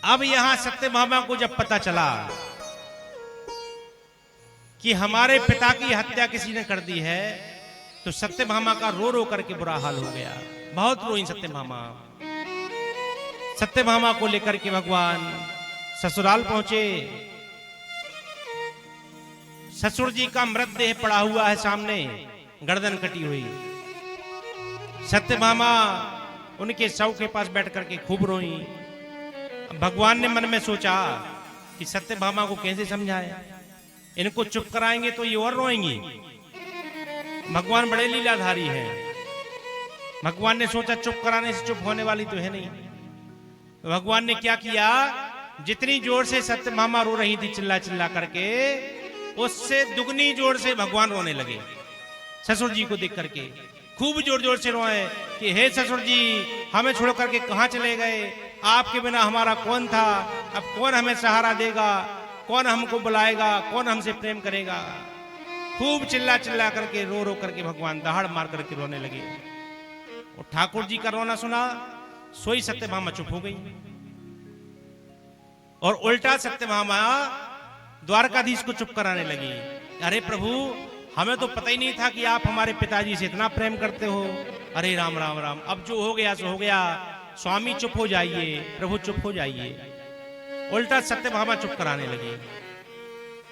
अब यहां सत्यभामा को जब पता चला कि हमारे पिता की हत्या किसी ने कर दी है, तो सत्यभामा का रो रो करके बुरा हाल हो गया। बहुत रोई सत्यभामा। सत्यभामा को लेकर के भगवान ससुराल पहुंचे। ससुर जी का मृतदेह पड़ा हुआ है सामने, गर्दन कटी हुई। सत्यभामा उनके शव के पास बैठ करके खूब रोई। भगवान ने मन में सोचा कि सत्यभामा को कैसे समझाए, इनको चुप कराएंगे तो ये और रोएंगी। भगवान बड़े लीलाधारी हैं। भगवान ने सोचा चुप कराने से चुप होने वाली तो है नहीं। भगवान ने क्या किया, जितनी जोर से सत्यभामा रो रही थी चिल्ला चिल्ला करके, उससे दुगनी जोर से भगवान रोने लगे। ससुर जी को देख करके खूब जोर जोर से रोए कि हे ससुर जी, हमें छोड़ करके कहां चले गए, आपके बिना हमारा कौन था, अब कौन हमें सहारा देगा, कौन हमको बुलाएगा, कौन हमसे प्रेम करेगा। खूब चिल्ला चिल्ला करके रो रो करके भगवान दहाड़ मार करके रोने लगे। और ठाकुर जी का रोना सुना, सोई सत्यभामा चुप हो गई। और उल्टा सत्यभामा द्वारकाधीश को चुप कराने लगी। अरे प्रभु, हमें तो पता ही नहीं था कि आप हमारे पिताजी से इतना प्रेम करते हो। अरे राम राम राम, अब जो हो गया सो हो गया, स्वामी चुप हो जाइए, प्रभु चुप हो जाइए। उल्टा सत्यभामा चुप कराने लगी।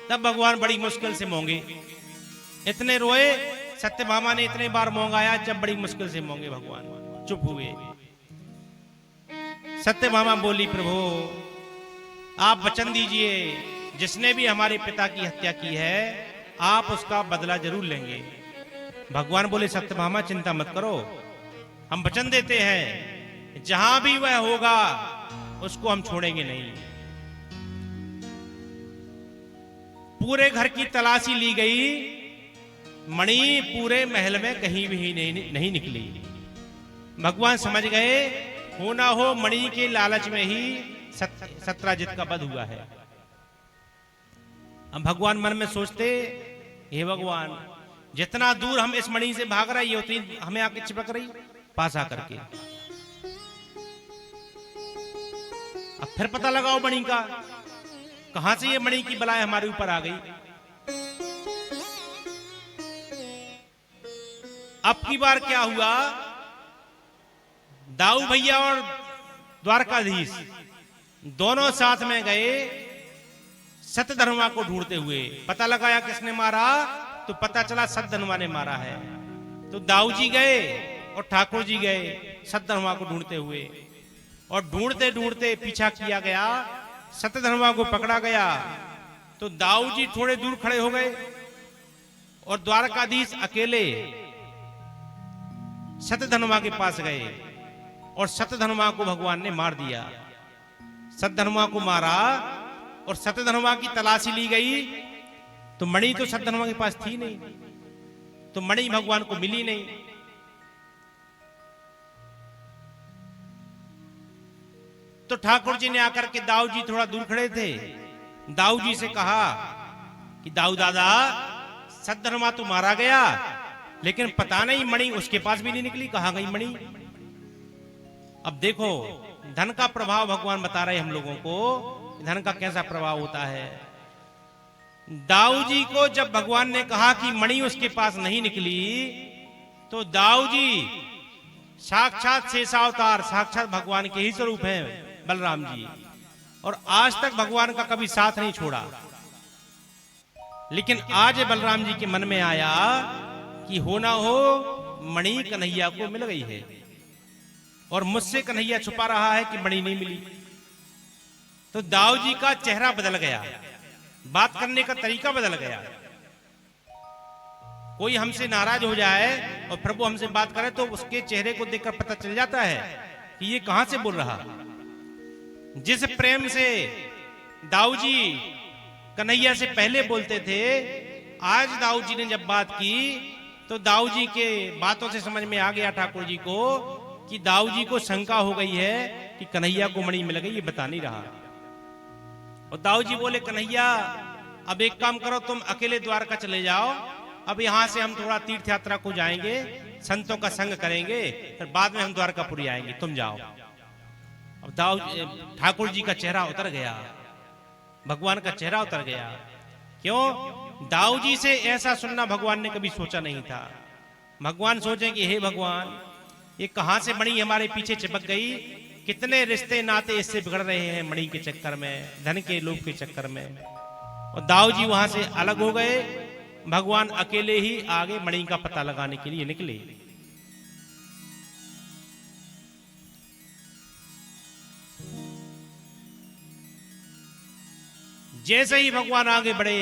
तब भगवान बड़ी मुश्किल से मोंगे। इतने रोए सत्यभामा ने, इतने बार मोंगाया, जब बड़ी मुश्किल से मोंगे भगवान चुप हुए। सत्यभामा बोली, प्रभु आप वचन दीजिए, जिसने भी हमारे पिता की हत्या की है आप उसका बदला जरूर लेंगे। भगवान बोले, सत्यभामा चिंता मत करो, हम वचन देते हैं जहां भी वह होगा उसको हम छोड़ेंगे नहीं। पूरे घर की तलाशी ली गई, मणि पूरे महल में कहीं भी नहीं निकली। भगवान समझ गए, हो ना हो मणि के लालच में ही सत्राजित का वध हुआ है। अब भगवान मन में सोचते, हे भगवान, जितना दूर हम इस मणि से भाग रहे, ये उतनी हमें आके चिपक रही पास आकर के। अब फिर पता लगाओ मणि का, कहां से ये मणि की बलाय हमारे ऊपर आ गई। अब की बार क्या हुआ, दाऊ भैया और द्वारकाधीश दोनों साथ में गए सत्यधर्मा को ढूंढते हुए। पता लगाया किसने मारा, तो पता चला सत्यधर्मा ने मारा है। तो दाऊ जी गए और ठाकुर जी गए सत्यधर्मा को ढूंढते हुए। और ढूंढते ढूंढते पीछा किया गया, सत्यधर्मा को पकड़ा गया। तो दाऊ जी थोड़े दूर खड़े हो गए और द्वारकाधीश अकेले सत्यधर्मा के पास गए और सत्यधर्मा को भगवान ने मार दिया। सत्यधर्मा को मारा और सत्यधर्मा की तलाशी ली गई, तो मणि तो सत्यधर्मा के पास थी नहीं, तो मणि भगवान को मिली नहीं। तो ठाकुर जी ने आकर के, दाऊ जी थोड़ा दूर खड़े थे, दाऊ जी से कहा कि दाऊ दादा, सत्यधर्मा तो मारा गया, लेकिन पता नहीं मणि उसके पास भी नहीं निकली, कहां गई मणि। अब देखो, धन का प्रभाव भगवान बता रहे हम लोगों को, धन का कैसा प्रभाव होता है। दाऊ जी को जब भगवान ने कहा कि मणि उसके पास नहीं निकली, तो दाऊ जी साक्षात शेषावतार, साक्षात भगवान के ही स्वरूप हैं बलराम जी, और आज तक भगवान का कभी साथ नहीं छोड़ा। लेकिन आज बलराम जी के मन में आया कि हो ना हो मणि कन्हैया को मिल गई है, और मुझसे कन्हैया छुपा रहा है कि मणि नहीं मिली। तो दाऊ जी का चेहरा बदल गया, बात करने का तरीका बदल गया। कोई हमसे नाराज हो जाए और प्रभु हमसे बात करे, तो उसके चेहरे को देखकर पता चल जाता है कि ये कहां से बोल रहा। जिस प्रेम से दाऊ जी कन्हैया से पहले बोलते थे, आज दाऊ जी ने जब बात की, तो दाऊ जी के बातों से समझ में आ गया ठाकुर जी को कि दाऊ जी को शंका हो गई है कि कन्हैया को मणि मिल गई, ये बता नहीं रहा। और दाऊ जी बोले, कन्हैया अब एक काम करो, तुम अकेले द्वारका चले जाओ, अब यहां से हम थोड़ा तीर्थ यात्रा को जाएंगे, संतों का संग करेंगे, फिर बाद में हम द्वारकापुरी आएंगे, तुम जाओ। अब ठाकुर जी का चेहरा उतर गया, भगवान का चेहरा उतर गया। क्यों? दाऊ जी से ऐसा सुनना भगवान ने कभी सोचा नहीं था। भगवान सोचे कि हे भगवान, ये कहां से मणि हमारे पीछे चिपक गई, कितने रिश्ते नाते इससे बिगड़ रहे हैं मणि के चक्कर में, धन के लोभ के चक्कर में। और दाऊ जी वहां से अलग हो गए। भगवान अकेले ही आगे मणि का पता लगाने के लिए निकले। जैसे ही भगवान आगे बढ़े,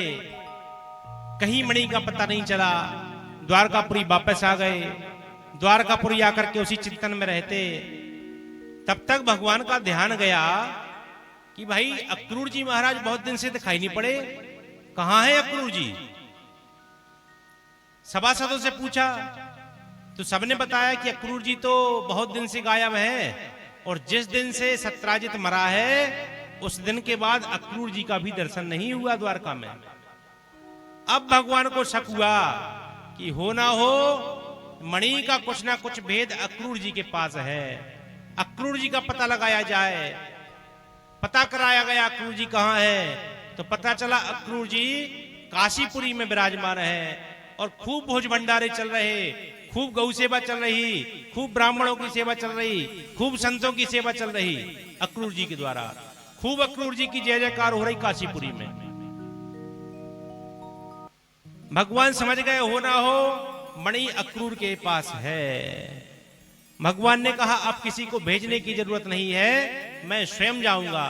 कहीं मणि का पता नहीं चला। द्वारकापुरी वापस आ गए। द्वारकापुरी आकर के उसी चिंतन में रहते। तब तक भगवान का ध्यान गया कि भाई अक्रूर जी महाराज बहुत दिन से दिखाई नहीं पड़े, कहां है अक्रूर जी? सभासदों से पूछा तो सबने बताया कि अक्रूर जी तो बहुत दिन से गायब है, और जिस दिन से सत्राजित मरा है उस दिन के बाद अक्रूर जी का भी दर्शन नहीं हुआ द्वारका में। अब भगवान को शक हुआ कि हो ना हो मणि का कुछ ना कुछ भेद अक्रूर जी के पास है, अक्रूर जी का पता लगाया जाए। पता कराया गया अक्रूर जी कहां है, तो पता चला अक्रूर जी काशीपुरी में विराजमान है, और खूब भोज भंडारे चल रहे, खूब गौ सेवा चल रही, खूब ब्राह्मणों की सेवा चल रही, खूब संतों की सेवा चल रही अक्रूर जी के द्वारा। खूब अक्रूर जी की जय जयकार हो रही काशीपुरी में। भगवान समझ गए हो ना हो मणि अक्रूर के पास है। भगवान ने कहा अब किसी को भेजने की जरूरत नहीं है, मैं स्वयं जाऊंगा।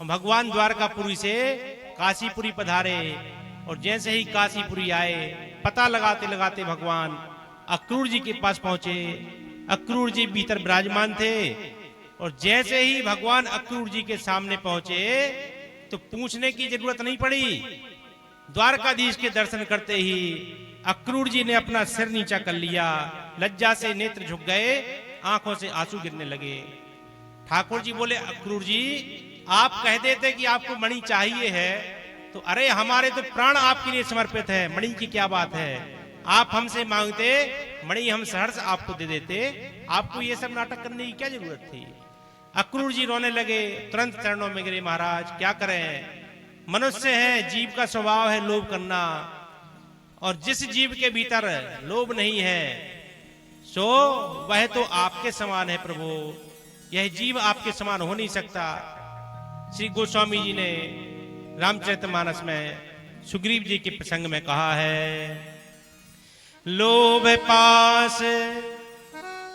भगवान द्वारकापुरी से काशीपुरी पधारे, और जैसे ही काशीपुरी आए, पता लगाते लगाते भगवान अक्रूर जी के पास पहुंचे। अक्रूर जी भीतर विराजमान थे, और जैसे ही भगवान अक्रूर जी के सामने पहुंचे तो पूछने की जरूरत नहीं पड़ी। द्वारकाधीश के दर्शन करते ही अक्रूर जी ने अपना सिर नीचा कर लिया, लज्जा से नेत्र झुक गए, आंखों से आंसू गिरने लगे। ठाकुर जी बोले अक्रूर जी, आप कह देते कि आपको मणि चाहिए है तो अरे हमारे तो प्राण आपके लिए समर्पित है, मणि की क्या बात है। आप हमसे मांगते मणि हम सहर्ष आपको दे देते, आपको ये सब नाटक करने की क्या जरूरत थी। अक्रूर जी रोने लगे, तुरंत चरणों में गिरे, महाराज क्या करें, मनुष्य है, जीव का स्वभाव है लोभ करना, और जिस जीव के भीतर लोभ नहीं है सो वह तो आपके समान है प्रभु, यह जीव आपके समान हो नहीं सकता। श्री गोस्वामी जी ने रामचरितमानस में सुग्रीव जी के प्रसंग में कहा है, लोभ पास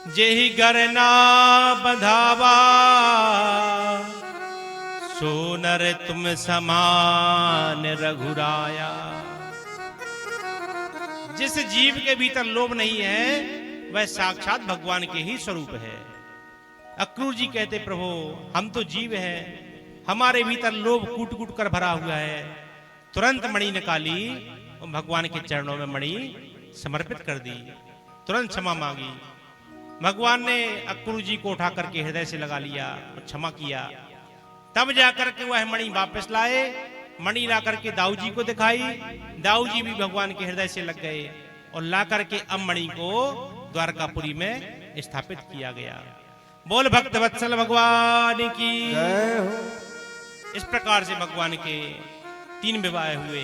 जेहि गरना बंधावा, सो नर तुम समान रघुराया। जिस जीव के भीतर लोभ नहीं है वह साक्षात भगवान के ही स्वरूप है। अक्रूर जी कहते प्रभु हम तो जीव हैं, हमारे भीतर लोभ कूट कूट कर भरा हुआ है। तुरंत मणि निकाली और भगवान के चरणों में मणि समर्पित कर दी, तुरंत क्षमा मांगी। भगवान ने अक्रूर जी को उठा करके हृदय से लगा लिया और क्षमा किया। तब जाकर के वह मणि वापस लाए, मणि ला करके दाऊ जी को दिखाई, दाऊ जी भी भगवान के हृदय से लग गए, और ला करके अब मणि को द्वारकापुरी में स्थापित किया गया। बोल भक्त वत्सल भगवान की जय हो। इस प्रकार से भगवान के 3 विवाह हुए।